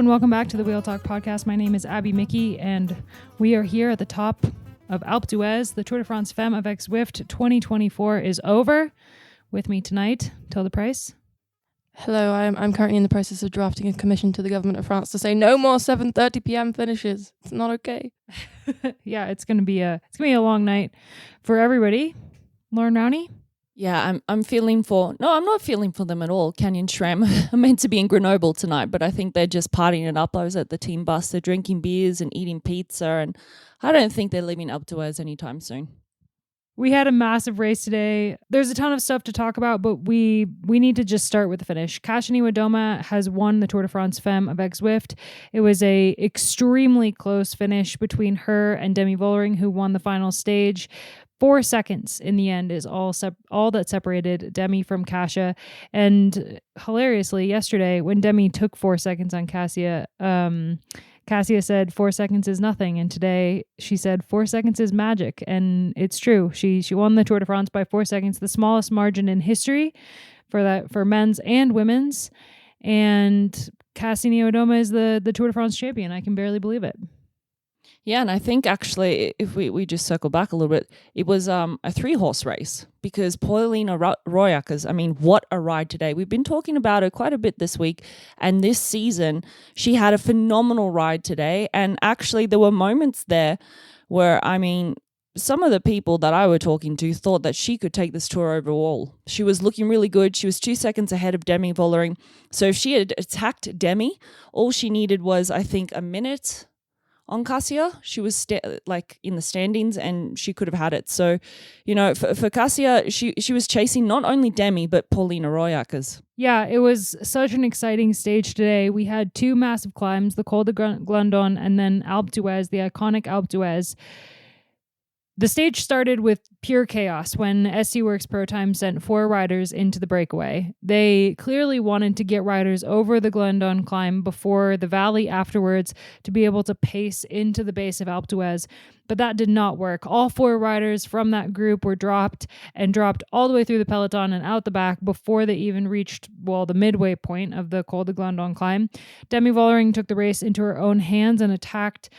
and welcome back to the Wheel Talk podcast. My name is Abby Mickey, and we are here at the top of Alpe d'Huez. The Tour de France Femmes avec Zwift 2024 is over. With me tonight, Tilda Price. Hello, I'm currently in the process of drafting a commission to the government of France to say no more 7:30 p.m. finishes. It's not okay. Yeah, it's gonna be a long night for everybody. Lauren Rowney. Yeah, I'm feeling for... No, I'm not feeling for them at all. Canyon SRAM are meant to be in Grenoble tonight, but I think they're just partying it up. I was at the team bus. They're drinking beers and eating pizza, and I don't think they're leaving Alpe d'Huez anytime soon. We had a massive race today. There's a ton of stuff to talk about, but we need to just start with the finish. Kasia Niewiadoma has won the Tour de France Femmes avec Zwift. It was a extremely close finish between her and Demi Vollering, who won the final stage. 4 seconds in the end is all that separated Demi from Kasia. And hilariously, yesterday, when Demi took 4 seconds on Kasia, Kasia said 4 seconds is nothing. And today she said 4 seconds is magic. And it's true. She won the Tour de France by 4 seconds, the smallest margin in history for men's and women's. And Kasia Niewiadoma is the Tour de France champion. I can barely believe it. Yeah, and I think actually, if we just circle back a little bit, it was a 3-horse race because Paulina Royakkers, I mean, what a ride today. We've been talking about her quite a bit this week, and this season, she had a phenomenal ride today. And actually, there were moments there where, I mean, some of the people that I were talking to thought that she could take this tour overall. She was looking really good. She was 2 seconds ahead of Demi Vollering. So if she had attacked Demi, all she needed was, I think, a minute on Kasia. She was in the standings and she could have had it. So, you know, for Kasia, she was chasing not only Demi, but Paulina Royakkers. Yeah, it was such an exciting stage today. We had 2 massive climbs, the Col de Glandon and then Alpe d'Huez, the iconic Alpe d'Huez. The stage started with pure chaos when SC Worx-Protime sent 4 riders into the breakaway. They clearly wanted to get riders over the Glandon climb before the valley afterwards to be able to pace into the base of Alpe d'Huez, but that did not work. All 4 riders from that group were dropped all the way through the peloton and out the back before they even reached, the midway point of the Col de Glandon climb. Demi Vollering took the race into her own hands and attacked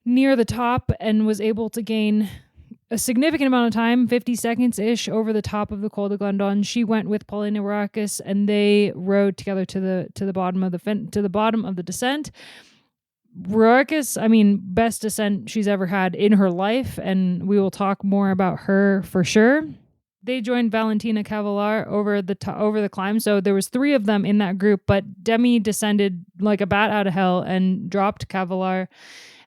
near the top and was able to gain a significant amount of time, 50 seconds-ish, over the top of the Col de Glandon. She went with Paulina Royakkers and they rode together to the bottom of the descent. Royakkers, I mean, best descent she's ever had in her life, and we will talk more about her for sure. They joined Valentina Cavallari over the climb, so there was 3 of them in that group, but Demi descended like a bat out of hell and dropped Cavallari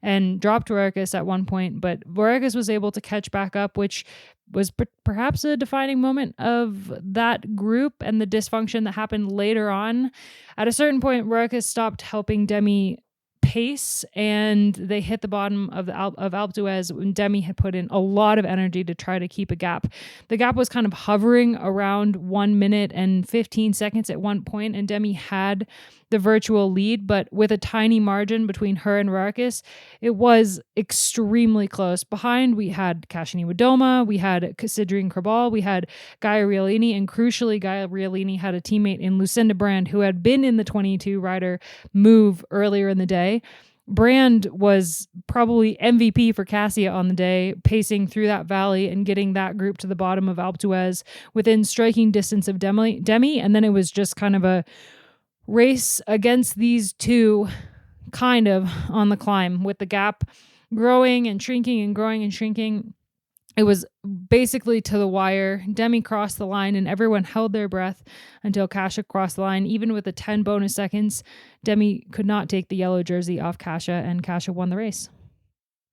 and dropped Royakkers at one point, but Royakkers was able to catch back up, which was perhaps a defining moment of that group and the dysfunction that happened later on. At a certain point, Royakkers stopped helping Demi pace, and they hit the bottom of Alpe d'Huez when Demi had put in a lot of energy to try to keep a gap. The gap was kind of hovering around 1 minute and 15 seconds at one point, and Demi had the virtual lead, but with a tiny margin between her and Royakkers, it was extremely close. Behind, we had Kasia Niewiadoma, we had Cidrine Crabal, we had Gaia Riolini, and crucially, Gaia Riolini had a teammate in Lucinda Brand who had been in the 22 rider move earlier in the day. Brand was probably MVP for Kasia on the day, pacing through that valley and getting that group to the bottom of Alpe d'Huez within striking distance of Demi, and then it was just kind of a race against these 2 kind of on the climb, with the gap growing and shrinking and growing and shrinking. It was basically to the wire. Demi crossed the line and everyone held their breath until Kasia crossed the line. Even with the 10 bonus seconds, Demi could not take the yellow jersey off Kasia, and Kasia won the race.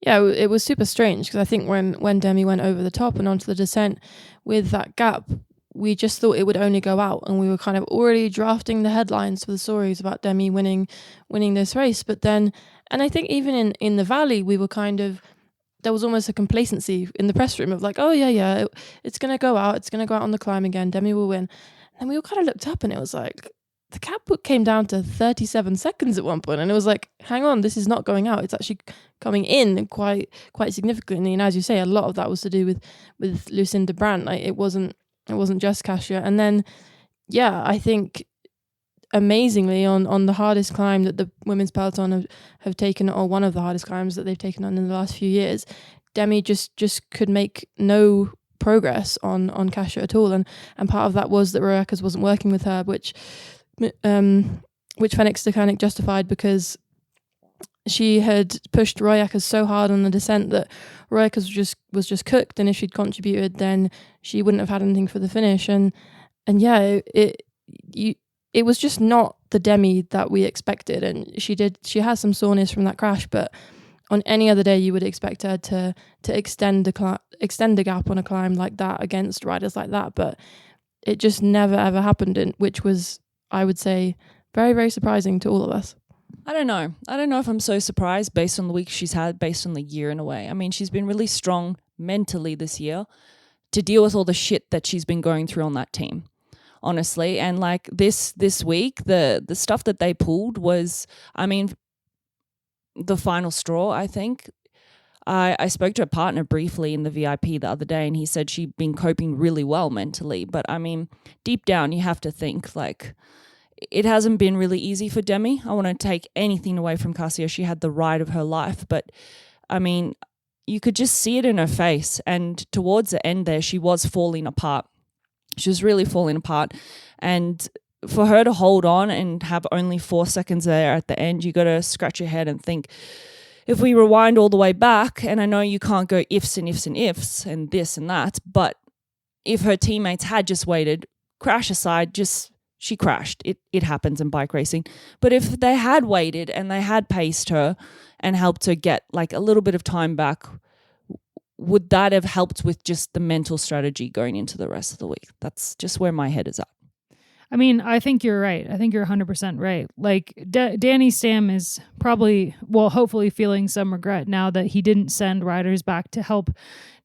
Yeah, it was super strange because I think when Demi went over the top and onto the descent with that gap, we just thought it would only go out, and we were kind of already drafting the headlines for the stories about Demi winning this race. But then, and I think even in the valley, we were kind of, there was almost a complacency in the press room of like, oh yeah, it's going to go out on the climb again, Demi will win. And we all kind of looked up and it was like, the gap came down to 37 seconds at one point, and it was like, hang on, this is not going out, it's actually coming in quite significantly. And as you say, a lot of that was to do with Lucinda Brand. Like, it wasn't just Kasia. And then, yeah, I think amazingly on the hardest climb that the women's peloton have taken, or one of the hardest climbs that they've taken on in the last few years. Demi just could make no progress on Kasia at all, and part of that was that Royakas wasn't working with her, which Fenix Decanic justified, because she had pushed Royakas so hard on the descent that Royakas was just cooked, and if she'd contributed, then she wouldn't have had anything for the finish. And yeah, it was just not the Demi that we expected, and she has some soreness from that crash, but on any other day you would expect her to extend the gap on a climb like that against riders like that, but it just never ever happened, which was, I would say, very, very surprising to all of us. I don't know if I'm so surprised based on the week she's had, based on the year in a way. I mean, she's been really strong mentally this year to deal with all the shit that she's been going through on that team, honestly. And like this week, the stuff that they pulled was, I mean, the final straw, I think. I spoke to a partner briefly in the VIP the other day, and he said she'd been coping really well mentally. But I mean, deep down, you have to think like, it hasn't been really easy for Demi. I want to take anything away from Kasia. She had the ride of her life. But, I mean, you could just see it in her face. And towards the end there, she was falling apart. She was really falling apart. And for her to hold on and have only 4 seconds there at the end, you got to scratch your head and think, if we rewind all the way back, and I know you can't go ifs and ifs and ifs and this and that, but if her teammates had just waited, crash aside, she crashed. It happens in bike racing. But if they had waited and they had paced her and helped her get like a little bit of time back, would that have helped with just the mental strategy going into the rest of the week? That's just where my head is at. I mean, I think you're right. I think you're 100% right. Like Danny Stam is probably, well, hopefully feeling some regret now that he didn't send riders back to help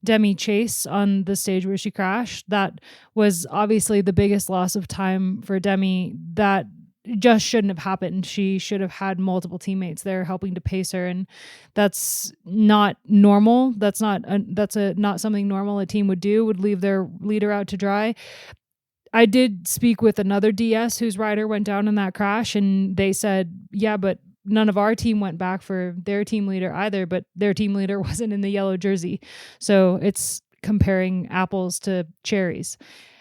Demi chase on the stage where she crashed. That was obviously the biggest loss of time for Demi. That just shouldn't have happened. She should have had multiple teammates there helping to pace her, and that's not normal. That's not something normal a team would do. Would leave their leader out to dry. I did speak with another DS whose rider went down in that crash, and they said, yeah, but none of our team went back for their team leader either, but their team leader wasn't in the yellow jersey. So it's comparing apples to cherries.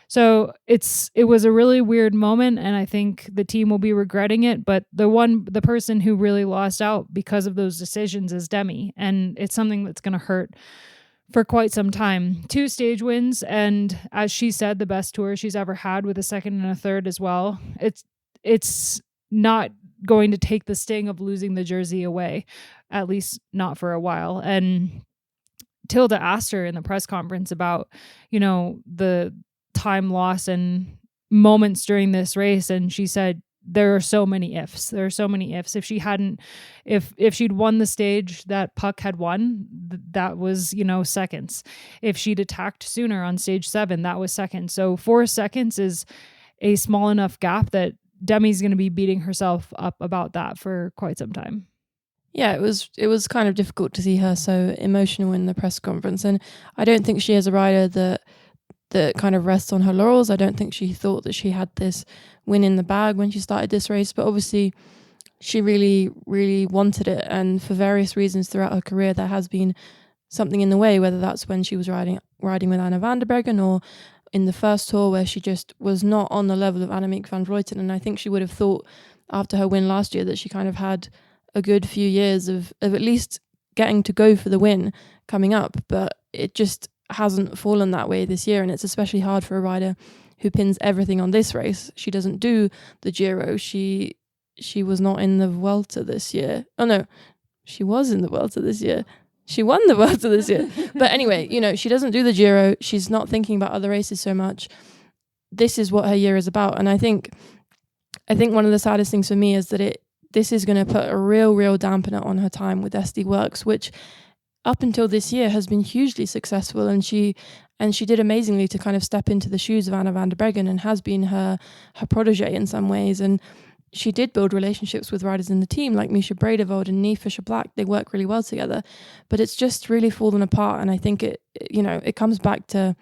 So it was a really weird moment, and I think the team will be regretting it. But the person who really lost out because of those decisions is Demi, and it's something that's going to hurt for quite some time. 2 stage wins, and as she said, the best tour she's ever had, with a second and a third as well. It's not going to take the sting of losing the jersey away, at least not for a while. And Tilda asked her in the press conference about, the time loss and moments during this race, and she said, there are so many ifs. There are so many ifs. If she'd won the stage that Puck had won, that was, seconds. If she'd attacked sooner on stage 7, that was seconds. So 4 seconds is a small enough gap that Demi's going to be beating herself up about that for quite some time. Yeah, it was kind of difficult to see her so emotional in the press conference, and I don't think she is a rider that kind of rests on her laurels. I don't think she thought that she had this win in the bag when she started this race, but obviously she really, really wanted it, and for various reasons throughout her career there has been something in the way, whether that's when she was riding with Anna van der Breggen, or in the first tour where she just was not on the level of Annemiek van Vleuten. And I think she would have thought after her win last year that she kind of had a good few years of at least getting to go for the win coming up, but it just hasn't fallen that way this year, and it's especially hard for a rider who pins everything on this race. She doesn't do the Giro. She was not in the Vuelta this year. Oh no, she was in the Vuelta this year. She won the Vuelta this year. But anyway, she doesn't do the Giro. She's not thinking about other races so much. This is what her year is about, and I think one of the saddest things for me is that this is going to put a real dampener on her time with SD Worx, which up until this year has been hugely successful, and she did amazingly to kind of step into the shoes of Anna van der Breggen, and has been her protege in some ways. And she did build relationships with riders in the team like Misha Bredevold and Niamh Fisher-Black. They work really well together, but it's just really fallen apart. And I think it comes back to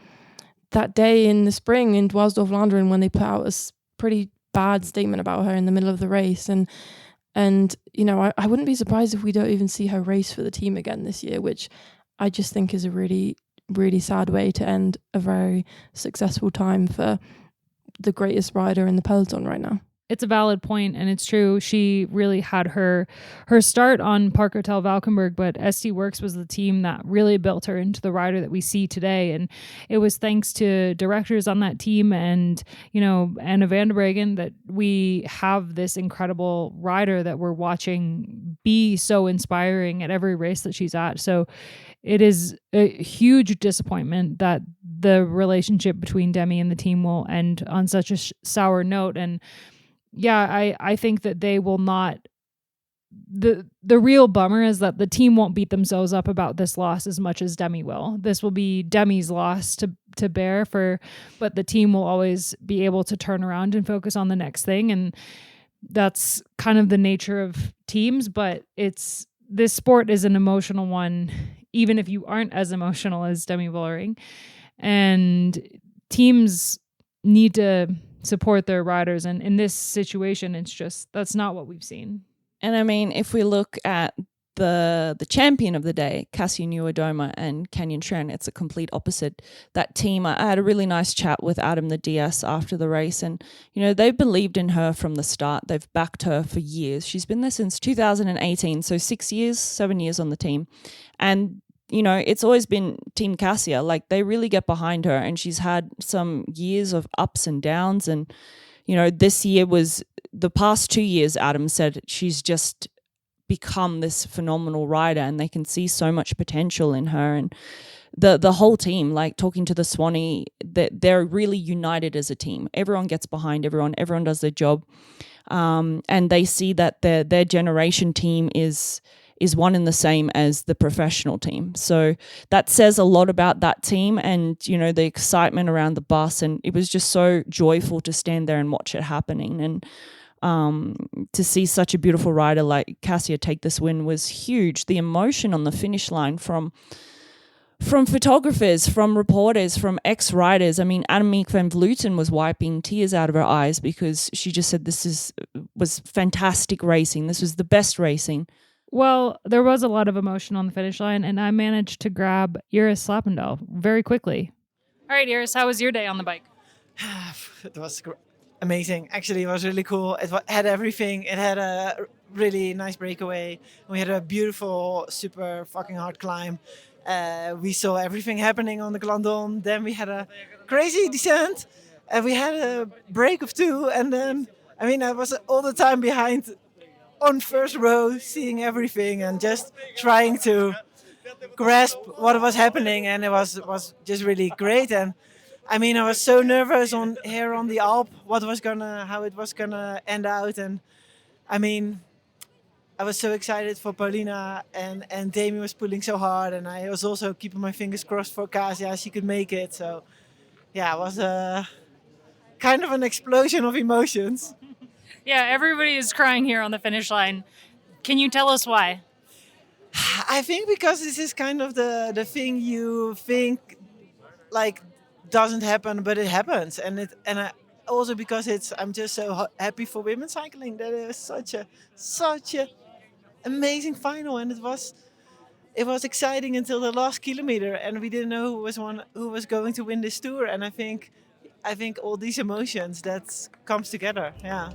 that day in the spring in Dwars-Vlaanderen when they put out a pretty bad statement about her in the middle of the race. And you know, I wouldn't be surprised if we don't even see her race for the team again this year, which I just think is a really, really sad way to end a very successful time for the greatest rider in the peloton right now. It's a valid point, and it's true. She really had her start on Park Hotel Valkenburg, but ST Worx was the team that really built her into the rider that we see today. And it was thanks to directors on that team and, you know, Anna van der Breggen that we have this incredible rider that we're watching be so inspiring at every race that she's at. So it is a huge disappointment that the relationship between Demi and the team will end on such a sour note. And yeah, I think that they will not. The real bummer is that the team won't beat themselves up about this loss as much as Demi will. This will be Demi's loss to bear but the team will always be able to turn around and focus on the next thing. And that's kind of the nature of teams, but this sport is an emotional one, even if you aren't as emotional as Demi Vollering. And teams need to support their riders, and in this situation that's not what we've seen. And I mean, if we look at the champion of the day, Kasia Niewiadoma and Canyon Shren, it's a complete opposite. That team, I had a really nice chat with Adam the DS after the race, and you know, they've believed in her from the start. They've backed her for years. She's been there since 2018, so 7 years on the team. And you know, it's always been Team Kasia. Like, they really get behind her, and she's had some years of ups and downs. And, you know, this year was the past 2 years, Adam said, she's just become this phenomenal rider, and they can see so much potential in her. And the whole team, like talking to the Swanee, they're really united as a team. Everyone gets behind everyone does their job. And they see that their generation team is one and the same as the professional team. So that says a lot about that team and, you know, the excitement around the bus. And it was just so joyful to stand there and watch it happening. And to see such a beautiful rider like Kasia take this win was huge. The emotion on the finish line from photographers, from reporters, from ex-riders. I mean, Annemiek van Vleuten was wiping tears out of her eyes because she just said this was fantastic racing. This was the best racing. Well, there was a lot of emotion on the finish line, and I managed to grab Iris Slappendal very quickly. All right, Iris, how was your day on the bike? It was amazing. Actually, it was really cool. It had everything. It had a really nice breakaway. We had a beautiful, super fucking hard climb. We saw everything happening on the Glandon. Then we had a crazy descent. And we had a break of 2. And then, I mean, I was all the time behind on first row, seeing everything and just trying to grasp what was happening. And it was just really great. And I mean, I was so nervous on the Alpe, how it was gonna end out. And I mean, I was so excited for Paulina, and Demi was pulling so hard, and I was also keeping my fingers crossed for Kasia, she could make it. So yeah, it was a kind of an explosion of emotions. Yeah, everybody is crying here on the finish line. Can you tell us why? I think because this is kind of the thing you think like doesn't happen, but it happens, and also because I'm just so happy for women's cycling that it was such a amazing final, and it was exciting until the last kilometer, and we didn't know who was going to win this tour, and I think all these emotions that comes together, yeah.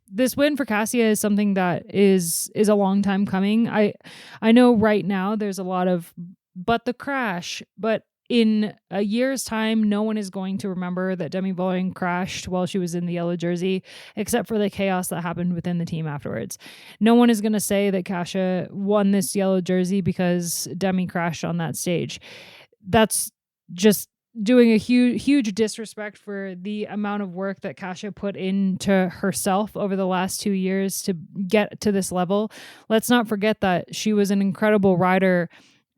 This win for Kasia is something that is a long time coming. I know right now there's a lot of but the crash, but in a year's time, no one is going to remember that Demi Vollering crashed while she was in the yellow jersey, except for the chaos that happened within the team afterwards. No one is going to say that Kasia won this yellow jersey because Demi crashed on that stage. That's just doing a huge disrespect for the amount of work that Kasia put into herself over the last 2 years to get to this level. Let's not forget that she was an incredible rider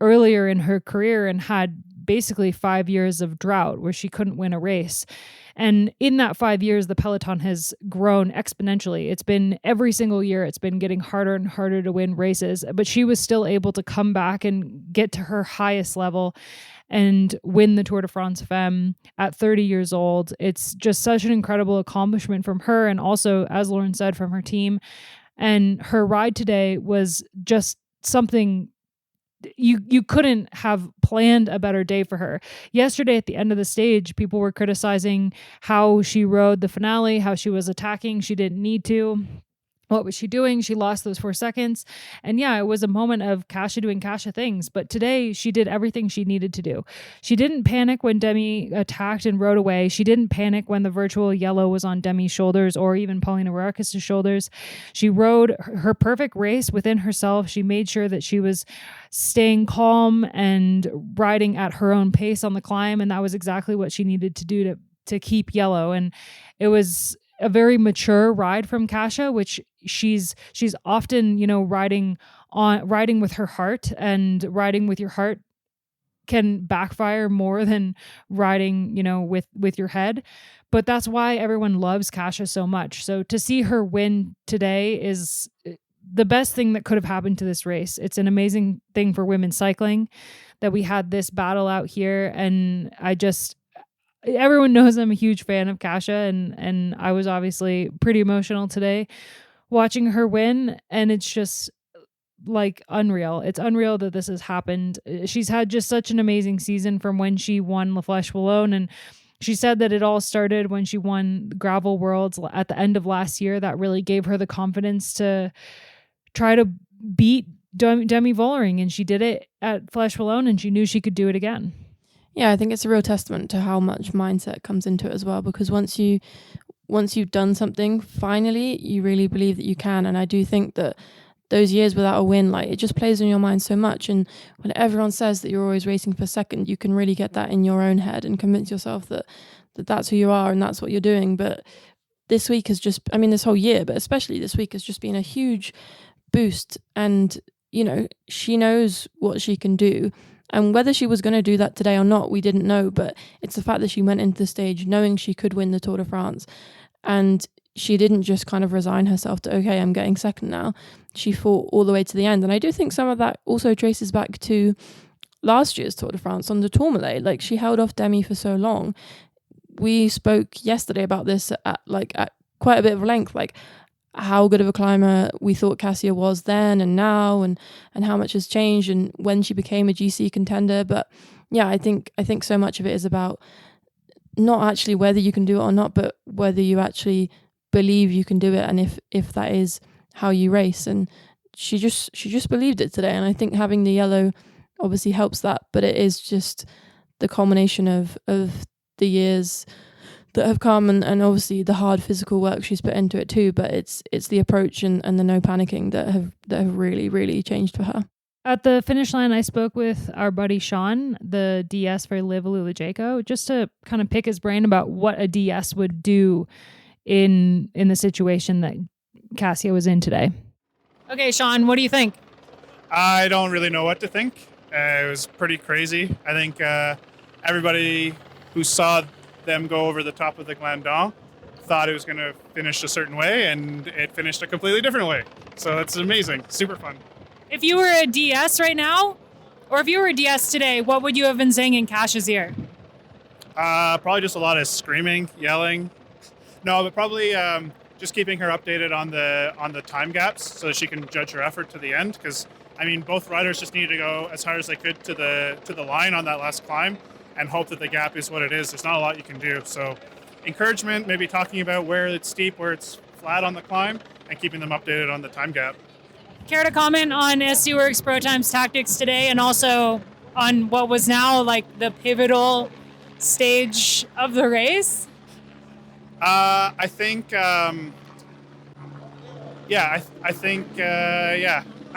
earlier in her career and had basically 5 years of drought where she couldn't win a race. And in that 5 years, the peloton has grown exponentially. It's been every single year, it's been getting harder and harder to win races, but she was still able to come back and get to her highest level and win the Tour de France Femmes at 30 years old. It's just such an incredible accomplishment from her, and also, as Loren said, from her team. And her ride today was just something you couldn't have planned a better day for her. Yesterday at the end of the stage, people were criticizing how she rode the finale, how she was attacking. She didn't need to. What was she doing? She lost those 4 seconds. And yeah, it was a moment of Kasia doing Kasia things. But today, she did everything she needed to do. She didn't panic when Demi attacked and rode away. She didn't panic when the virtual yellow was on Demi's shoulders or even Paulina Rojas' shoulders. She rode her perfect race within herself. She made sure that she was staying calm and riding at her own pace on the climb. And that was exactly what she needed to do to keep yellow. And it was a very mature ride from Kasia, which she's often, riding with her heart, and riding with your heart can backfire more than riding, with your head. But that's why everyone loves Kasia so much. So to see her win today is the best thing that could have happened to this race. It's an amazing thing for women's cycling that we had this battle out here. And everyone knows I'm a huge fan of Kasia, and I was obviously pretty emotional today watching her win, and it's just like unreal. It's unreal that this has happened. She's had just such an amazing season from when she won La Flèche Wallonne, and she said that it all started when she won Gravel Worlds at the end of last year. That really gave her the confidence to try to beat Demi Vollering, and she did it at Flèche Wallonne, and she knew she could do it again. Yeah, I think it's a real testament to how much mindset comes into it as well, because once you've done something, finally, you really believe that you can. And I do think that those years without a win, it just plays on your mind so much. And when everyone says that you're always racing for second, you can really get that in your own head and convince yourself that that's who you are and that's what you're doing. But this week has just, this whole year, but especially this week has just been a huge boost. And, she knows what she can do. And whether she was going to do that today or not, we didn't know. But it's the fact that she went into the stage knowing she could win the Tour de France. And she didn't just kind of resign herself to, okay, I'm getting second now. She fought all the way to the end. And I do think some of that also traces back to last year's Tour de France on the Tourmalet. She held off Demi for so long. We spoke yesterday about this at quite a bit of length, how good of a climber we thought Kasia was then and now, and how much has changed, and when she became a GC contender. But yeah, I think so much of it is about not actually whether you can do it or not, but whether you actually believe you can do it, and if that is how you race. And she just believed it today, and I think having the yellow obviously helps that, but it is just the culmination of the years that have come, and obviously the hard physical work she's put into it too. But it's the approach and the no panicking that have really, really changed for her. At the finish line, I spoke with our buddy Sean, the DS for Liv Lulajaco, just to kind of pick his brain about what a DS would do in the situation that Kasia was in today. Okay, Sean, what do you think? I don't really know what to think. It was pretty crazy. I think everybody who saw them go over the top of the Glandon thought it was going to finish a certain way, and it finished a completely different way. So that's amazing. Super fun. If you were a DS right now, or if you were a DS today, what would you have been saying in Kasia's ear? Probably just a lot of screaming, yelling. No, but probably just keeping her updated on the time gaps so she can judge her effort to the end. Because both riders just needed to go as hard as they could to the line on that last climb, and hope that the gap is what it is. There's not a lot you can do. So encouragement, maybe talking about where it's steep, where it's flat on the climb, and keeping them updated on the time gap. Care to comment on SC Worx-Protime's tactics today, and also on what was now the pivotal stage of the race? I think, I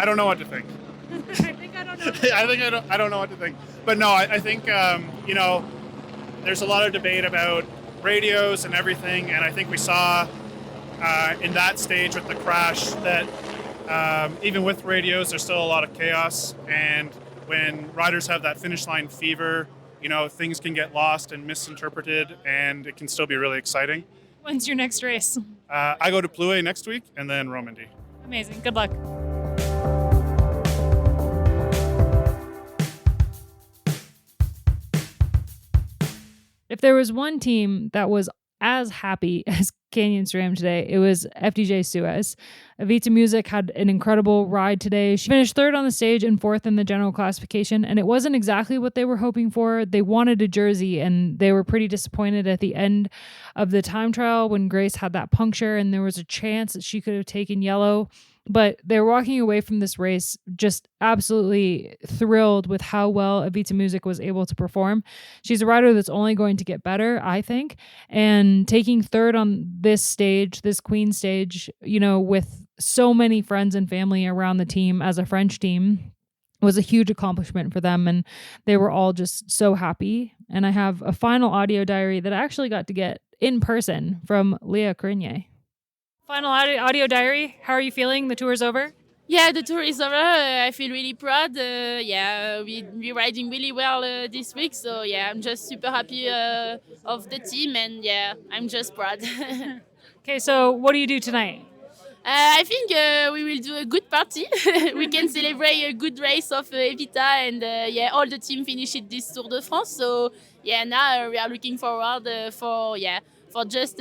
don't know what to think. I don't know what to think. But no, I think, there's a lot of debate about radios and everything. And I think we saw in that stage with the crash that even with radios, there's still a lot of chaos. And when riders have that finish line fever, things can get lost and misinterpreted, and it can still be really exciting. When's your next race? I go to Plouay next week and then Romandy. Amazing. Good luck. If there was one team that was as happy as Canyon SRAM today, it was FDJ-Suez. Avita Music had an incredible ride today. She finished third on the stage and fourth in the general classification, and it wasn't exactly what they were hoping for. They wanted a jersey, and they were pretty disappointed at the end of the time trial when Grace had that puncture, and there was a chance that she could have taken yellow. But they're walking away from this race just absolutely thrilled with how well Avita Music was able to perform. She's a rider that's only going to get better, I think. And taking third on this stage, this Queen stage, with so many friends and family around the team as a French team, was a huge accomplishment for them. And they were all just so happy. And I have a final audio diary that I actually got to get in person from Lea Curinier. Final audio diary. How are you feeling? The tour's over? Yeah, the tour is over. I feel really proud. We're riding really well this week. So yeah, I'm just super happy of the team, and yeah, I'm just proud. Okay, so what do you do tonight? I think we will do a good party. We can celebrate a good race of Evita, and all the team finished this Tour de France. So yeah, now we are looking forward for just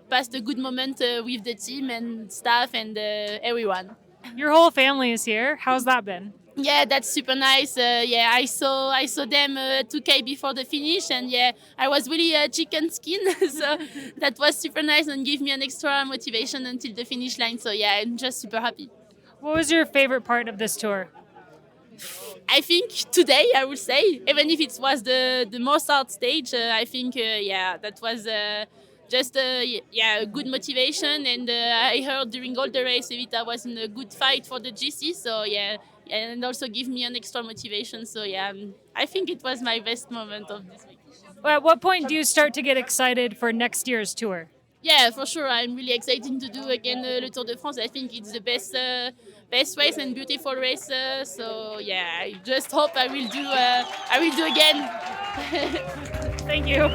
past a good moment with the team and staff and everyone. Your whole family is here. How's that been? Yeah, that's super nice. I saw them 2K before the finish, and I was really chicken skin, so that was super nice and gave me an extra motivation until the finish line. So yeah, I'm just super happy. What was your favorite part of this tour? I think today, I would say, even if it was the most hard stage, I think that was. Just a good motivation, and I heard during all the race Evita was in a good fight for the GC, so and also give me an extra motivation. So I think it was my best moment of this week. Well, at what point do you start to get excited for next year's tour? Yeah, for sure. I'm really excited to do again the Tour de France. I think it's the best race and beautiful race. I just hope I will do again. Thank you.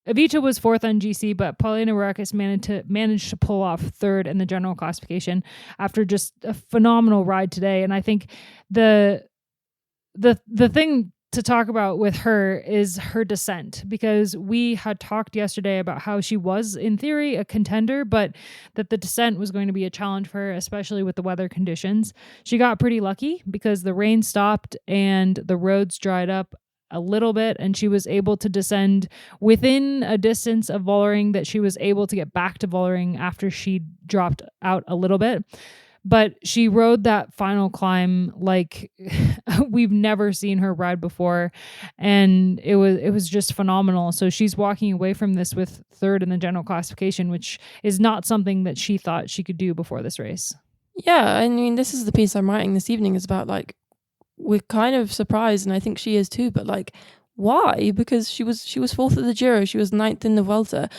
Avita was fourth on GC, but Paulina Rojas managed to pull off third in the general classification after just a phenomenal ride today. And I think the thing to talk about with her is her descent, because we had talked yesterday about how she was, in theory, a contender, but that the descent was going to be a challenge for her, especially with the weather conditions. She got pretty lucky because the rain stopped and the roads dried up a little bit, and she was able to descend within a distance of Vollering that she was able to get back to Vollering after she dropped out a little bit. But she rode that final climb like we've never seen her ride before, and it was just phenomenal. So she's walking away from this with third in the general classification, which is not something that she thought she could do before this race. Yeah, I mean, this is the piece I'm writing this evening, is about we're kind of surprised, and I think she is too, but why? Because she was fourth at the Giro, she was ninth in the Vuelta.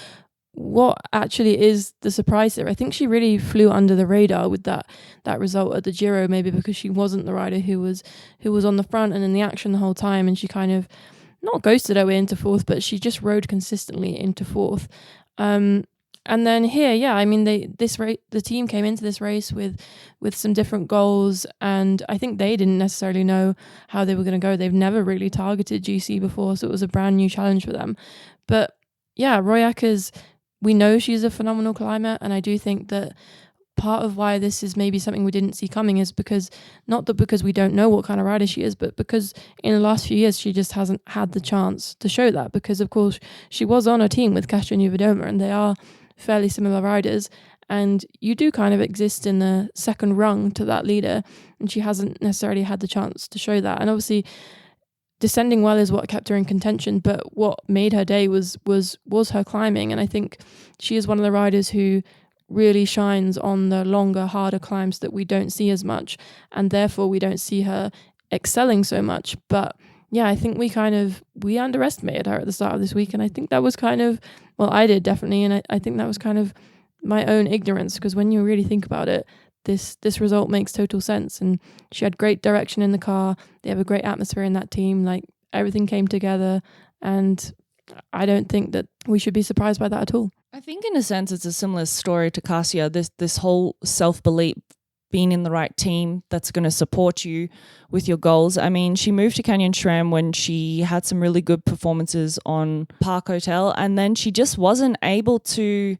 What actually is the surprise there? I think she really flew under the radar with that result at the Giro, maybe because she wasn't the rider who was on the front and in the action the whole time, and she kind of not ghosted her way into fourth, but she just rode consistently into fourth. And then here, I mean, the team came into this race with some different goals, and I think they didn't necessarily know how they were going to go. They've never really targeted GC before, so it was a brand new challenge for them. But yeah, Royakkers, we know she's a phenomenal climber, and I do think that part of why this is maybe something we didn't see coming is because we don't know what kind of rider she is, but because in the last few years she just hasn't had the chance to show that, because of course she was on a team with Kasia Niewiadoma, and they are fairly similar riders, and you do kind of exist in the second rung to that leader, and she hasn't necessarily had the chance to show that. And obviously descending well is what kept her in contention, but what made her day was her climbing. And I think she is one of the riders who really shines on the longer, harder climbs that we don't see as much, and therefore we don't see her excelling so much. But yeah, I think we underestimated her at the start of this week, and I think that was I did definitely, and I think that was kind of my own ignorance, because when you really think about it, this result makes total sense. And she had great direction in the car. They have a great atmosphere in that team. Like, everything came together, and I don't think that we should be surprised by that at all. I think in a sense it's a similar story to Kasia, this whole self-belief, being in the right team that's going to support you with your goals. I mean, she moved to Canyon SRAM when she had some really good performances on Park Hotel, and then she just wasn't able to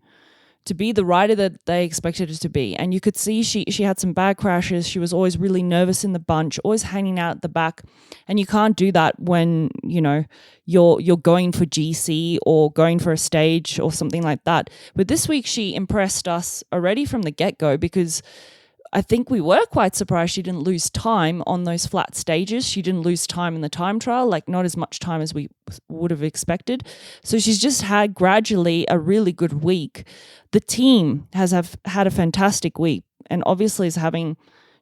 be the rider that they expected her to be. And you could see she had some bad crashes. She was always really nervous in the bunch, always hanging out at the back. And you can't do that when, you know, you're going for GC or going for a stage or something like that. But this week she impressed us already from the get-go, because I think we were quite surprised she didn't lose time on those flat stages. She didn't lose time in the time trial, like not as much time as we would have expected. So she's just had gradually a really good week. The team has had a fantastic week, and obviously is having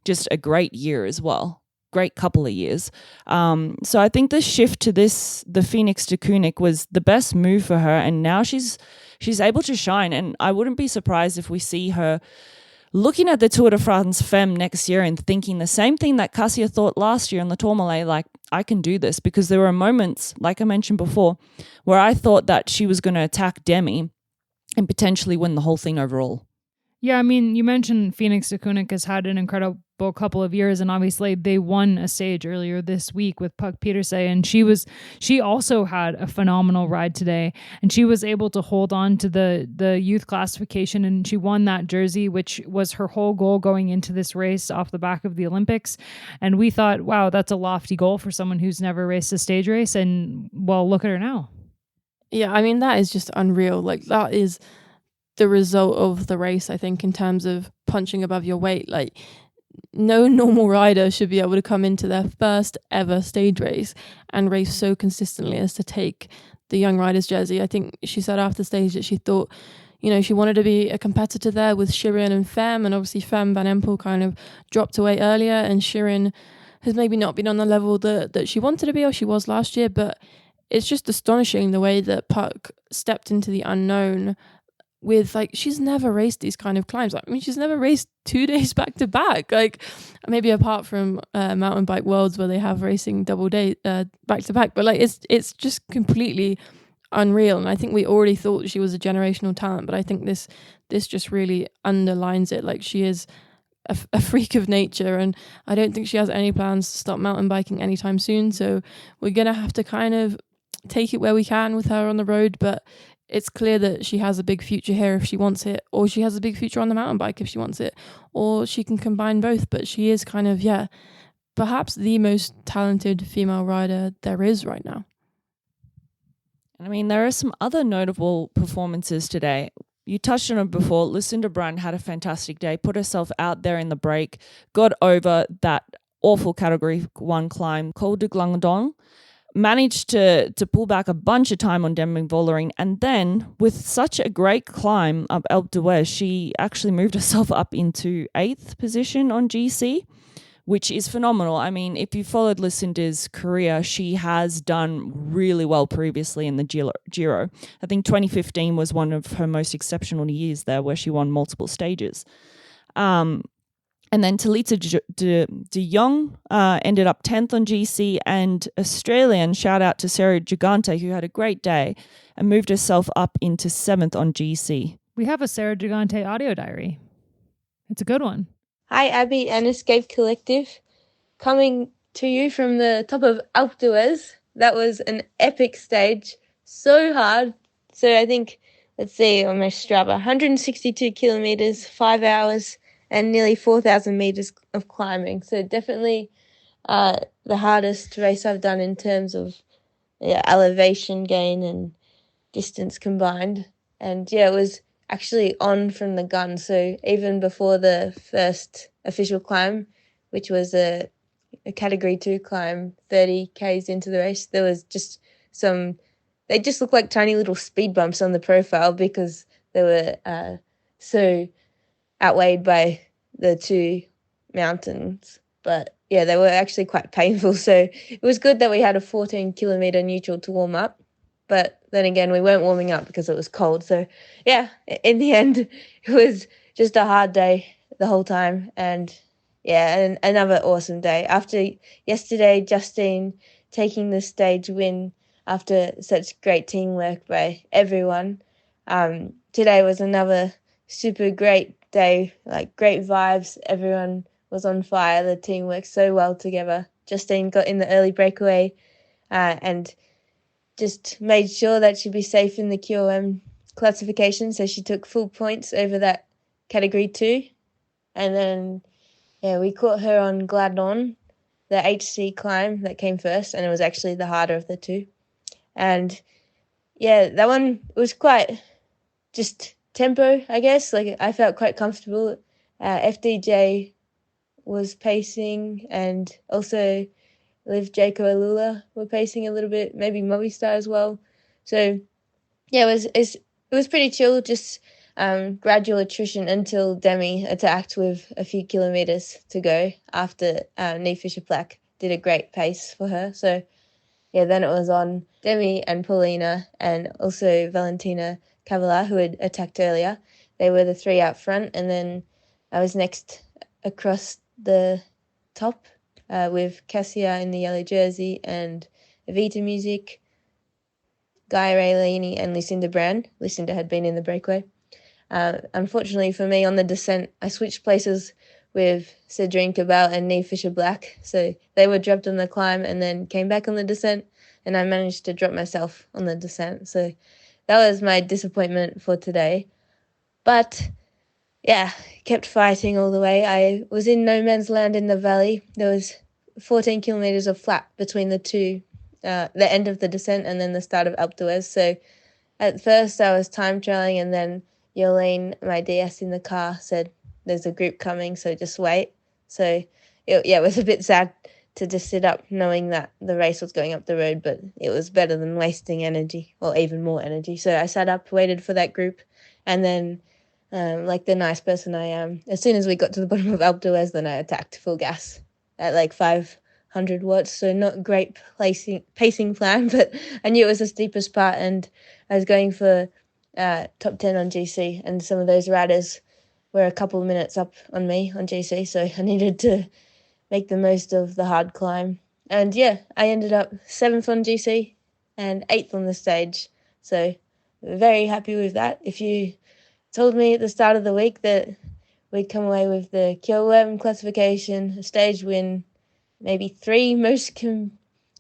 just a great year as well. Great couple of years. So I think the shift to the Phoenix to Kunik was the best move for her, and now she's able to shine. And I wouldn't be surprised if we see her looking at the Tour de France Femmes next year and thinking the same thing that Kasia thought last year in the Tourmalet, like, I can do this. Because there were moments, like I mentioned before, where I thought that she was going to attack Demi and potentially win the whole thing overall. Yeah, I mean, you mentioned Phoenix to Kunik has had an incredible couple of years, and obviously they won a stage earlier this week with Puck Pieterse, and she also had a phenomenal ride today, and she was able to hold on to the youth classification, and she won that jersey, which was her whole goal going into this race off the back of the Olympics. And we thought, wow, that's a lofty goal for someone who's never raced a stage race, and well, look at her now. Yeah, I mean, that is just unreal. Like, that is the result of the race, I think, in terms of punching above your weight. Like, no normal rider should be able to come into their first ever stage race and race so consistently as to take the young rider's jersey. I think she said after stage that she thought, you know, she wanted to be a competitor there with Shirin and Femme, and obviously Femme Van Empel kind of dropped away earlier, and Shirin has maybe not been on the level that she wanted to be, or she was last year. But it's just astonishing the way that Puck stepped into the unknown with, like, she's never raced these kind of climbs. I mean, she's never raced 2 days back to back, like, maybe apart from Mountain Bike Worlds where they have racing double day back to back, but like, it's just completely unreal. And I think we already thought she was a generational talent, but I think this just really underlines it. Like, she is a freak of nature, and I don't think she has any plans to stop mountain biking anytime soon. So we're gonna have to kind of take it where we can with her on the road, but it's clear that she has a big future here if she wants it, or she has a big future on the mountain bike if she wants it, or she can combine both. But she is kind of, perhaps the most talented female rider there is right now. I mean, there are some other notable performances today. You touched on it before. Lucinda Brand had a fantastic day, put herself out there in the break, got over that awful Category 1 climb, Col de Glandon, managed to pull back a bunch of time on Demi Vollering, and then with such a great climb up Alpe d'Huez, she actually moved herself up into 8th position on GC, which is phenomenal. I mean, if you followed Lucinda's career, she has done really well previously in the Giro. I think 2015 was one of her most exceptional years there, where she won multiple stages. And then Talita de Jong ended up 10th on GC, and Australian, shout out to Sarah Gigante, who had a great day and moved herself up into 7th on GC. We have a Sarah Gigante audio diary. It's a good one. Hi, Abby and Escape Collective. Coming to you from the top of Alpe d'Huez. That was an epic stage. So hard. So I think, let's see on my Strava, 162 kilometers, 5 hours, and nearly 4,000 meters of climbing. So definitely the hardest race I've done in terms of elevation gain and distance combined. And it was actually on from the gun. So even before the first official climb, which was a Category 2 climb, 30 Ks into the race, there was just they just looked like tiny little speed bumps on the profile because they were so outweighed by the two mountains. But they were actually quite painful. So it was good that we had a 14-kilometer neutral to warm up. But then again, we weren't warming up because it was cold. So in the end, it was just a hard day. the whole time. And yeah, and another awesome day. After yesterday, Justine taking the stage win after such great teamwork by everyone. Today was another super great day, like great vibes. Everyone was on fire. The team worked so well together. Justine got in the early breakaway and just made sure that she'd be safe in the QOM classification. So she took full points over that category 2. And then, yeah, we caught her on Gladon, the HC climb that came first, and it was actually the harder of the two. And yeah, that one was quite just tempo, I guess. Like, I felt quite comfortable. FDJ was pacing, and also Liv, Jaco, Alula were pacing a little bit, maybe Movistar as well. So yeah, it was pretty chill, just gradual attrition until Demi attacked with a few kilometers to go after Niamh Fisher-Black did a great pace for her. So yeah, then it was on Demi and Paulina and also Valentina Cavalla, who had attacked earlier. They were the 3 out front, and then I was next across the top with Cassia in the yellow jersey and Evita Music, Guy Raylini and Lucinda Brand. Lucinda had been in the breakaway. Unfortunately for me, on the descent, I switched places with Cedrine Cabal and Niamh Fisher-Black. So they were dropped on the climb and then came back on the descent, and I managed to drop myself on the descent. So that was my disappointment for today. But yeah, kept fighting all the way. I was in no man's land in the valley. There was 14 kilometers of flat between the two, the end of the descent and then the start of Alpe d'Huez. So at first I was time trialing, and then Yolene, my DS in the car, said there's a group coming, so just wait. So it was a bit sad to just sit up knowing that the race was going up the road, but it was better than wasting energy, or even more energy. So I sat up, waited for that group, and then like the nice person I am, as soon as we got to the bottom of Alpe d'Huez, then I attacked full gas at like 500 watts. So not great pacing plan, but I knew it was the steepest part, and I was going for top 10 on GC, and some of those riders were a couple of minutes up on me on GC, so I needed to make the most of the hard climb. And yeah, I ended up 7th on GC and 8th on the stage, so very happy with that. If you told me at the start of the week that we'd come away with the QOM classification, a stage win, maybe 3 most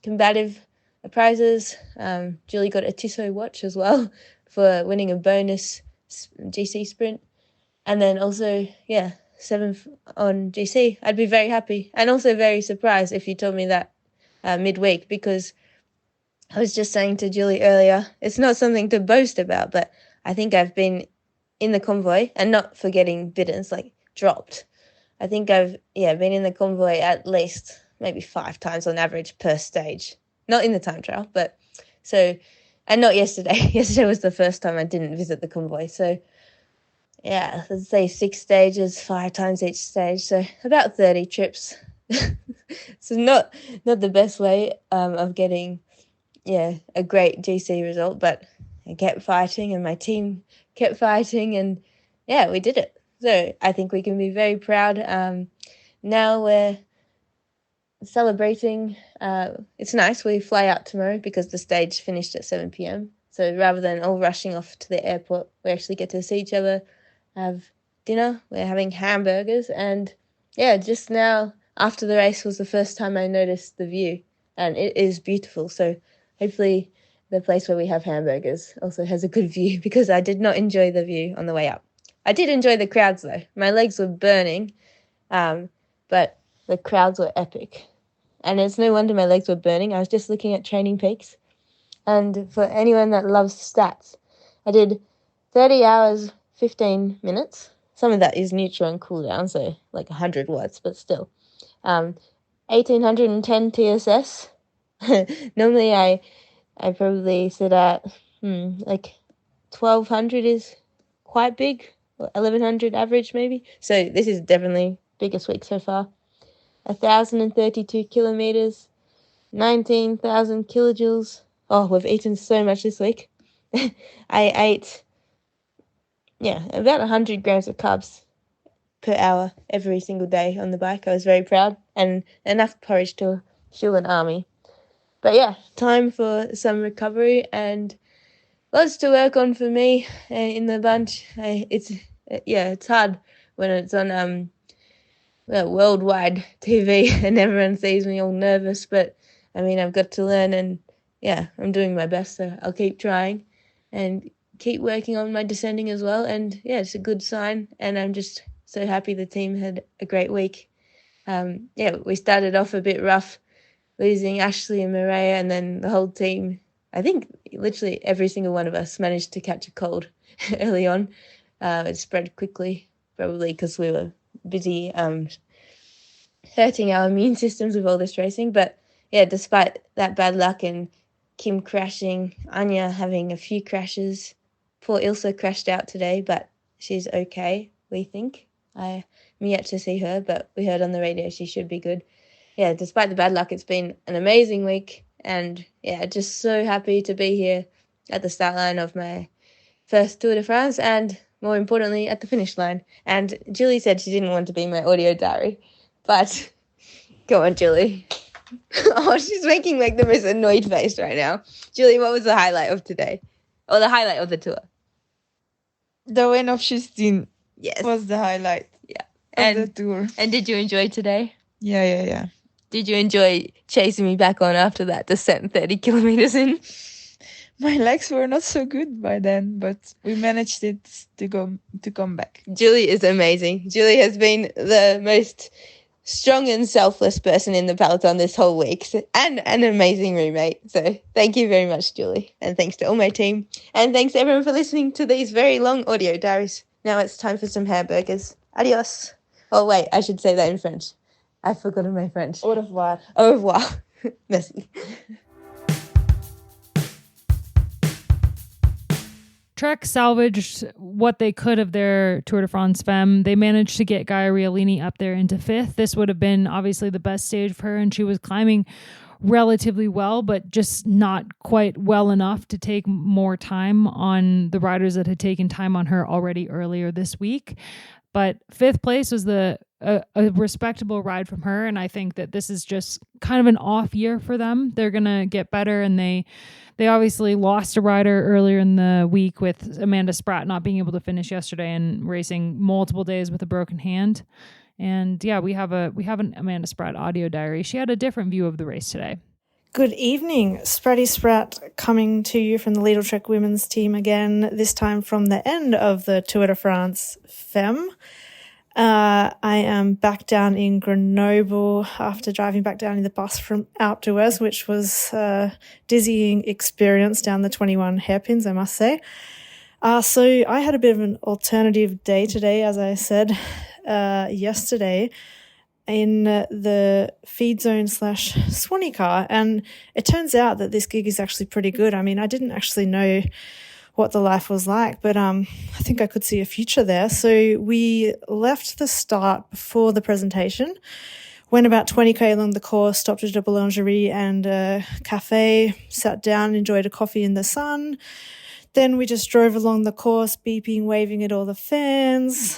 combative prizes. Julie got a Tissot watch as well for winning a bonus GC sprint. And then also, 7th on GC. I'd be very happy, and also very surprised if you told me that midweek, because I was just saying to Julie earlier, it's not something to boast about, but I think I've been in the convoy, and not forgetting Biddens, like dropped. I think I've been in the convoy at least maybe 5 times on average per stage. Not in the time trial, but so, and not yesterday. Yesterday was the first time I didn't visit the convoy. So yeah, let's say 6 stages, 5 times each stage. So about 30 trips. So not the best way of getting, a great GC result, but I kept fighting and my team kept fighting, and yeah, we did it. So I think we can be very proud. Now we're celebrating. It's nice. We fly out tomorrow because the stage finished at 7 p.m. So rather than all rushing off to the airport, we actually get to see each other, have dinner. We're having hamburgers, and just now after the race was the first time I noticed the view, and it is beautiful. So hopefully the place where we have hamburgers also has a good view, because I did not enjoy the view on the way up. I did enjoy the crowds though. My legs were burning, but the crowds were epic. And it's no wonder my legs were burning. I was just looking at Training Peaks. And for anyone that loves stats, I did 30 hours, 15 minutes. Some of that is neutral and cool down, so like 100 watts, but still. 1,810 TSS. Normally I probably sit at like 1,200 is quite big, or 1,100 average maybe. So this is definitely biggest week so far. 1,032 kilometers, 19,000 kilojoules. Oh, we've eaten so much this week. I ate, about 100 grams of carbs per hour every single day on the bike. I was very proud, and enough courage to fuel an army. But yeah, time for some recovery and lots to work on for me in the bunch. It's hard when it's on worldwide TV and everyone sees me all nervous, but I mean, I've got to learn, and yeah, I'm doing my best, so I'll keep trying and keep working on my descending as well. And yeah, it's a good sign, and I'm just so happy the team had a great week. We started off a bit rough, losing Ashley and Maria, and then the whole team, I think literally every single one of us managed to catch a cold early on. It spread quickly, probably because we were busy hurting our immune systems with all this racing. But yeah, despite that bad luck and Kim crashing, Anya having a few crashes, poor Ilse crashed out today, but she's okay, we think. I'm yet to see her, but we heard on the radio she should be good. Yeah, despite the bad luck, it's been an amazing week, and yeah, just so happy to be here at the start line of my first Tour de France, and more importantly, at the finish line. And Julie said she didn't want to be my audio diary, but go on, Julie. Oh, she's making like the most annoyed face right now. Julie, what was the highlight of today? Or the highlight of the tour? The win of Justine Yes. was the highlight of the tour. And did you enjoy today? Yeah. Did you enjoy chasing me back on after that descent 30 kilometers in? My legs were not so good by then, but we managed it to come back. Julie is amazing. Julie has been the most strong and selfless person in the peloton this whole week, and an amazing roommate. So thank you very much, Julie. And thanks to all my team. And thanks to everyone for listening to these very long audio diaries. Now it's time for some hamburgers. Adios. Oh, wait, I should say that in French. I've forgotten my French. Au revoir. Au revoir. Merci. Trek salvaged what they could of their Tour de France Femmes. They managed to get Gaia Riolini up there into 5th. This would have been obviously the best stage for her, and she was climbing relatively well, but just not quite well enough to take more time on the riders that had taken time on her already earlier this week. But 5th place was a respectable ride from her, and I think that this is just kind of an off year for them. They're going to get better, and they obviously lost a rider earlier in the week with Amanda Spratt not being able to finish yesterday and racing multiple days with a broken hand. And yeah, we have an Amanda Spratt audio diary. She had a different view of the race today. Good evening, Spratty Spratt coming to you from the Lidl-Trek women's team again, this time from the end of the Tour de France Femmes. I am back down in Grenoble after driving back down in the bus from Alpe d'Huez, which was a dizzying experience down the 21 hairpins, I must say. So I had a bit of an alternative day today, as I said yesterday, in the feed zone / Swanee car. And it turns out that this gig is actually pretty good. I mean, I didn't actually know what the life was like, but I think I could see a future there. So we left the start before the presentation, went about 20k along the course, stopped at a boulangerie and a cafe, sat down, enjoyed a coffee in the sun. Then we just drove along the course, beeping, waving at all the fans.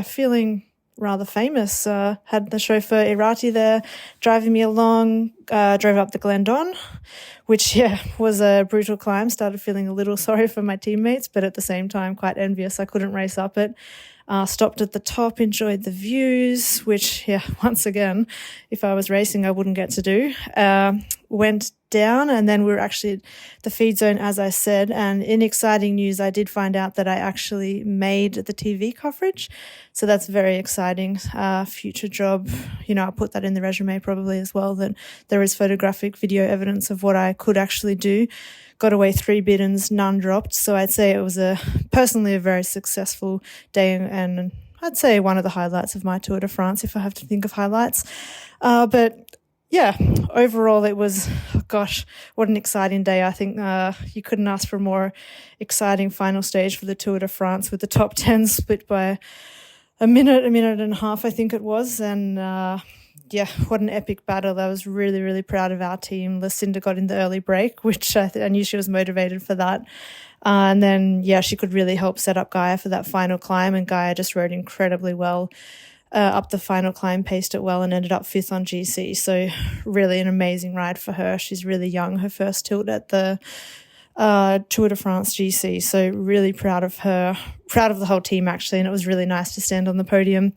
Feeling rather famous. Had the chauffeur Irati there driving me along, drove up the Glendon, which, was a brutal climb. Started feeling a little sorry for my teammates, but at the same time quite envious I couldn't race up it. Stopped at the top, enjoyed the views, which, once again, if I was racing, I wouldn't get to do. Went down, and then we were actually at the feed zone, as I said. And in exciting news, I did find out that I actually made the TV coverage. So that's very exciting. Future job, I'll put that in the resume probably as well, that there is photographic video evidence of what I could actually do. Got away 3 biddens, none dropped. So I'd say it was personally a very successful day, and I'd say one of the highlights of my Tour de France, if I have to think of highlights. Overall it was, what an exciting day. I think you couldn't ask for a more exciting final stage for the Tour de France, with the top 10 split by a minute and a half, I think it was. And what an epic battle. I was really, really proud of our team. Lucinda got in the early break, which I knew she was motivated for that. And then, she could really help set up Gaia for that final climb, and Gaia just rode incredibly well up the final climb, paced it well, and ended up 5th on GC. So really an amazing ride for her. She's really young, her first tilt at the Tour de France GC. So really proud of her, proud of the whole team actually, and it was really nice to stand on the podium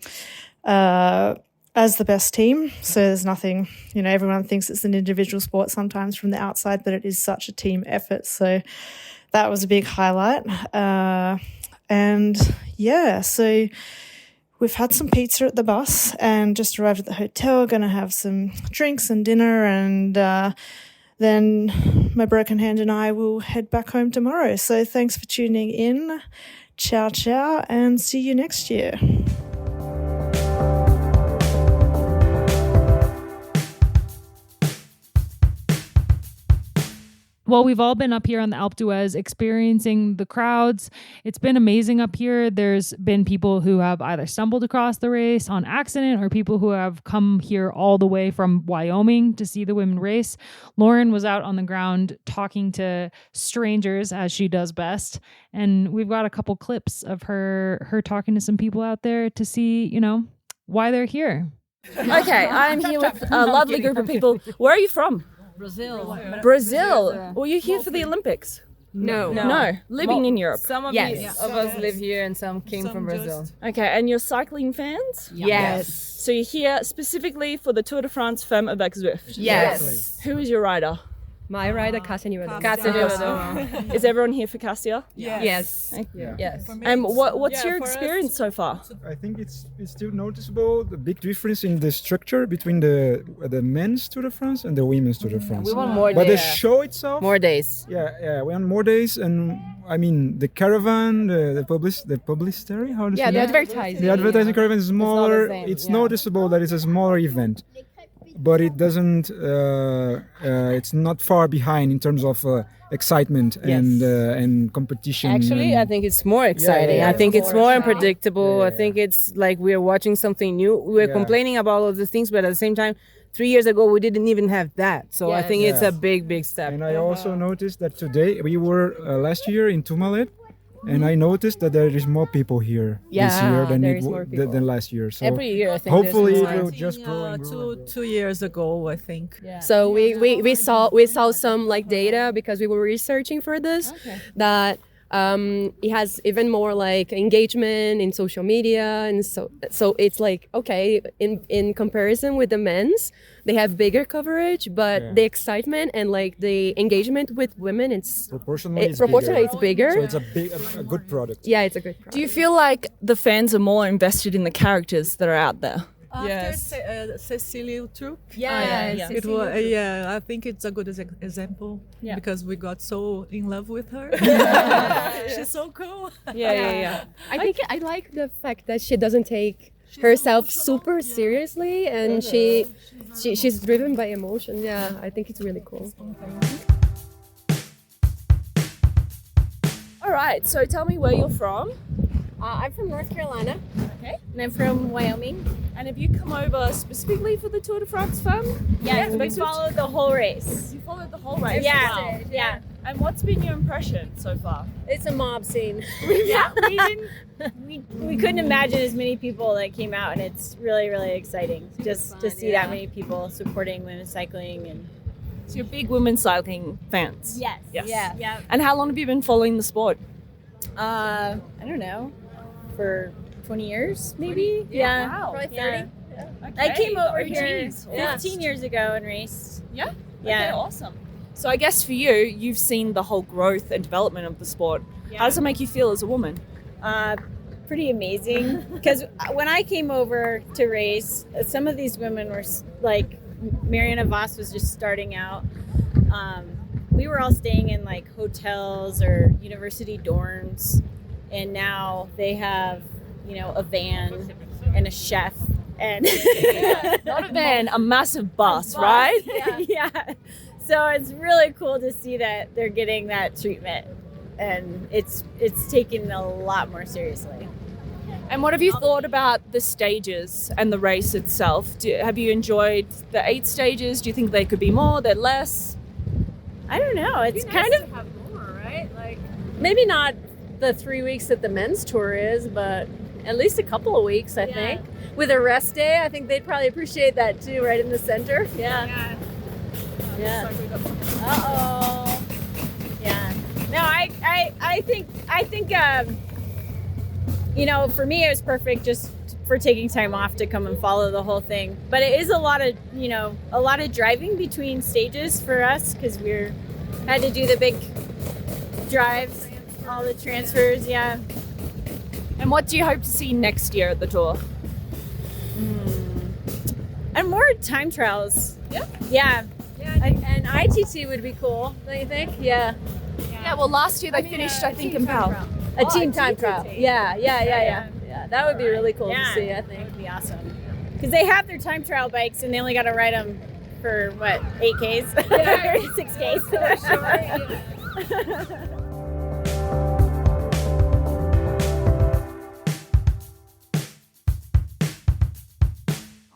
as the best team. So there's nothing, everyone thinks it's an individual sport sometimes from the outside, but it is such a team effort. So that was a big highlight. So we've had some pizza at the bus and just arrived at the hotel, going to have some drinks and dinner, and then my broken hand and I will head back home tomorrow. So thanks for tuning in. Ciao, ciao, and see you next year. Well, we've all been up here on the Alpe d'Huez experiencing the crowds. It's been amazing up here. There's been people who have either stumbled across the race on accident or people who have come here all the way from Wyoming to see the women race. Loren was out on the ground talking to strangers, as she does best. And we've got a couple clips of her talking to some people out there to see, why they're here. Okay, I'm here with a lovely group of people. Where are you from? Brazil. Were you here for the Olympics? No. Living in Europe. Some of us live here and some came from Brazil. Okay, and you're cycling fans? Yes. So you're here specifically for the Tour de France Femmes avec Zwift? Yes. Who is your rider? My rider, Cassia. Is everyone here for Cassia? Yes. Yes. And what's your experience so far? I think it's still noticeable the big difference in the structure between the men's Tour de France and the women's Tour de France. We want more days. But the show itself, more days. Yeah, we want more days, and I mean the caravan, the publicity. How does the advertising. The advertising caravan is smaller. It's noticeable that it's a smaller event. But it doesn't. It's not far behind in terms of excitement and competition. Actually, I think it's more exciting. I think it's more unpredictable. I think it's like we're watching something new. We're complaining about all of the things, but at the same time, 3 years ago we didn't even have that. So I think it's a big step. And I also noticed that today we were last year in Tourmalet. And I noticed that there is more people here this year than last year. So every year, I think. Hopefully, it will just grow and grow. 2 years ago, I think. Yeah. So we saw some data because we were researching for this that it has even more engagement in social media, and so it's in comparison with the men's, they have bigger coverage, but the excitement and the engagement with women, it's proportionally bigger. So it's a good product. Yeah, it's a good product. Do you feel like the fans are more invested in the characters that are out there? After Cecilia Truc, I think it's a good example because we got so in love with her. She's so cool. I think I like the fact that she doesn't take herself super seriously, and she's driven by emotion. Yeah, I think it's really cool. All right, so tell me where you're from. I'm from North Carolina. Okay. And I'm from Wyoming. And have you come over specifically for the Tour de France Femmes? Yes, we followed the whole race. You followed the whole race? Yeah. Wow. Yeah. And what's been your impression so far? It's a mob scene. We couldn't imagine as many people that came out, and it's really, really exciting just to see that many people supporting women's cycling. And so you're big women's cycling fans? Yes. Yeah. And how long have you been following the sport? I don't know, for 20 years maybe. Yeah. Wow. Probably 30. Yeah. Okay. I came over here 15 years ago and raced. Yeah? Yeah. Okay, awesome. So I guess for you, you've seen the whole growth and development of the sport. Yeah. How does it make you feel as a woman? Pretty amazing, because when I came over to race, some of these women were Mariana Voss was just starting out. We were all staying in hotels or university dorms, and now they have a van and a chef and not a van, a massive bus, right? Yeah. So it's really cool to see that they're getting that treatment, and it's taken a lot more seriously. And what have you thought about the stages and the race itself? Have you enjoyed the 8 stages? Do you think they could be more, they're less? I don't know. It's kind of have more, right? maybe not the 3 weeks that the men's tour is, but at least a couple of weeks, I think. With a rest day, I think they'd probably appreciate that too, right in the center. Yeah. Uh-oh. Yeah. No, I think you know, for me it was perfect just for taking time off to come and follow the whole thing. But it is a lot of driving between stages for us because had to do the big drives, all the transfers, yeah. And what do you hope to see next year at the Tour? And more time trials. Yeah. And ITT would be cool, don't you think? Yeah. Yeah, well, last year they finished, I think, in Pal. A team time trial. Yeah. That would be really cool to see, I think. That would be awesome. Because they have their time trial bikes and they only got to ride them for, 8Ks? Or 6Ks?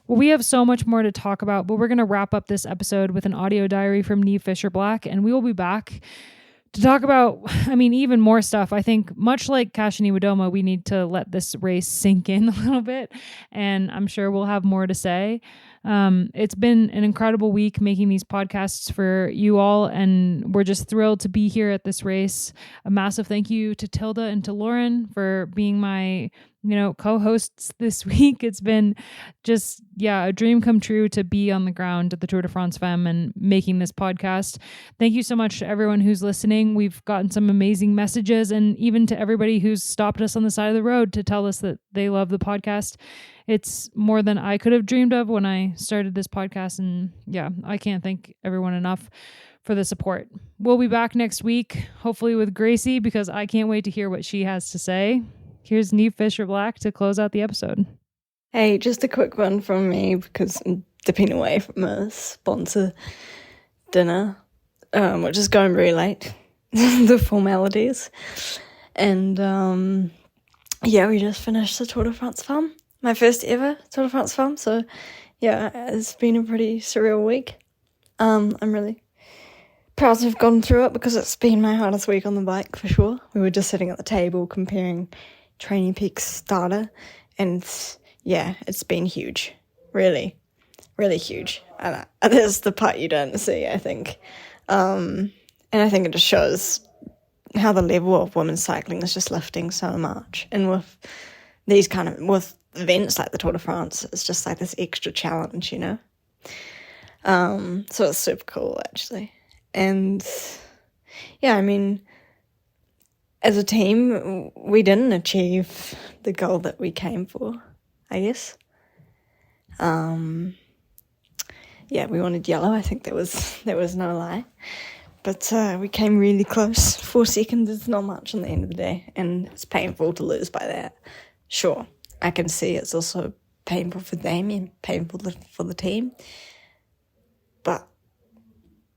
Well, we have so much more to talk about, but we're going to wrap up this episode with an audio diary from Niamh Fisher-Black, and we will be back to talk about, even more stuff. I think much like Kashani-Wadoma, we need to let this race sink in a little bit, and I'm sure we'll have more to say. It's been an incredible week making these podcasts for you all, and we're just thrilled to be here at this race. A massive thank you to Tilda and to Loren for being my co-hosts this week. It's been just, a dream come true to be on the ground at the Tour de France Femmes and making this podcast. Thank you so much to everyone who's listening. We've gotten some amazing messages, and even to everybody who's stopped us on the side of the road to tell us that they love the podcast. It's more than I could have dreamed of when I started this podcast. And I can't thank everyone enough for the support. We'll be back next week, hopefully with Gracie, because I can't wait to hear what she has to say. Here's Niamh Fisher-Black to close out the episode. Hey, just a quick one from me because I'm dipping away from a sponsor dinner, which is going very late, the formalities. And we just finished the Tour de France Femmes, my first ever Tour de France Femmes. So it's been a pretty surreal week. I'm really proud to have gone through it because it's been my hardest week on the bike for sure. We were just sitting at the table comparing Training Peaks data, and it's been huge, really, really huge. And that's the part you don't see, I think. And I think it just shows how the level of women's cycling is just lifting so much. And with these with events like the Tour de France, it's just like this extra challenge, So it's super cool, actually. And as a team, we didn't achieve the goal that we came for, I guess. We wanted yellow. I think there was no lie. But we came really close. 4 seconds is not much on the end of the day, and it's painful to lose by that. Sure, I can see it's also painful for Damien, painful for the team. But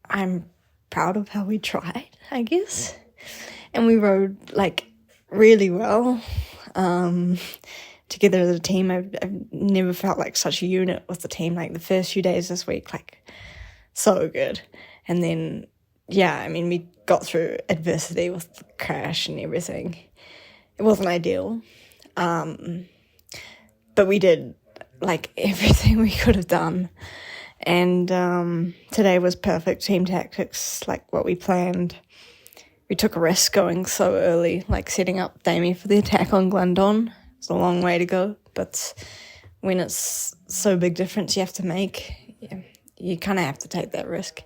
I'm proud of how we tried, I guess. And we rode really well together as a team. I've never felt like such a unit with the team. The first few days this week, so good. And then, we got through adversity with the crash and everything. It wasn't ideal. But we did everything we could have done. And today was perfect team tactics, what we planned. We took a risk going so early, setting up Damie for the attack on Glendon. It's a long way to go, but when it's so big difference you have to make, you kind of have to take that risk.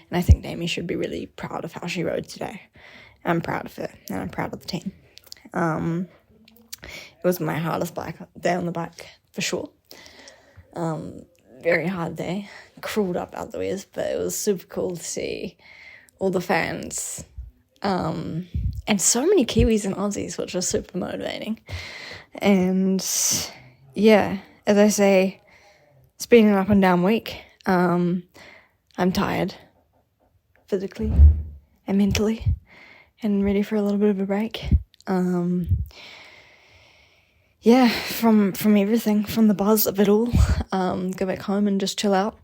And I think Damie should be really proud of how she rode today. I'm proud of her, and I'm proud of the team. It was my hardest day on the bike, for sure. Very hard day, crawled up out the ways, but it was super cool to see all the fans. And so many Kiwis and Aussies, which was super motivating. And as I say, it's been an up and down week. I'm tired, physically and mentally, and ready for a little bit of a break. From everything, from the buzz of it all. Go back home and just chill out.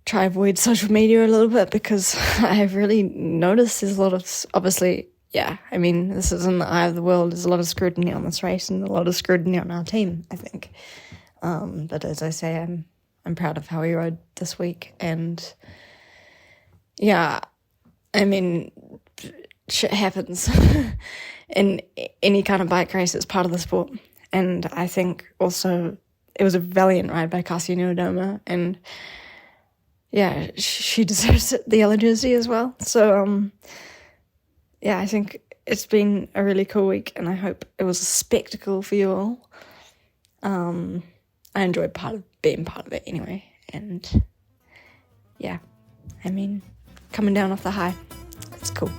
Try avoid social media a little bit because I've really noticed there's a lot of, obviously, yeah, I mean, this is in the eye of the world. There's a lot of scrutiny on this race and a lot of scrutiny on our team, I think. But as I say, I'm proud of how we rode this week. And yeah, I mean, shit happens in any kind of bike race. It's part of the sport. And I think also it was a valiant ride by Kasi Nuadoma. And yeah, she deserves the yellow jersey as well. So, yeah, I think it's been a really cool week, and I hope it was a spectacle for you all. I enjoyed being part of it anyway, and yeah, I mean, coming down off the high, it's cool.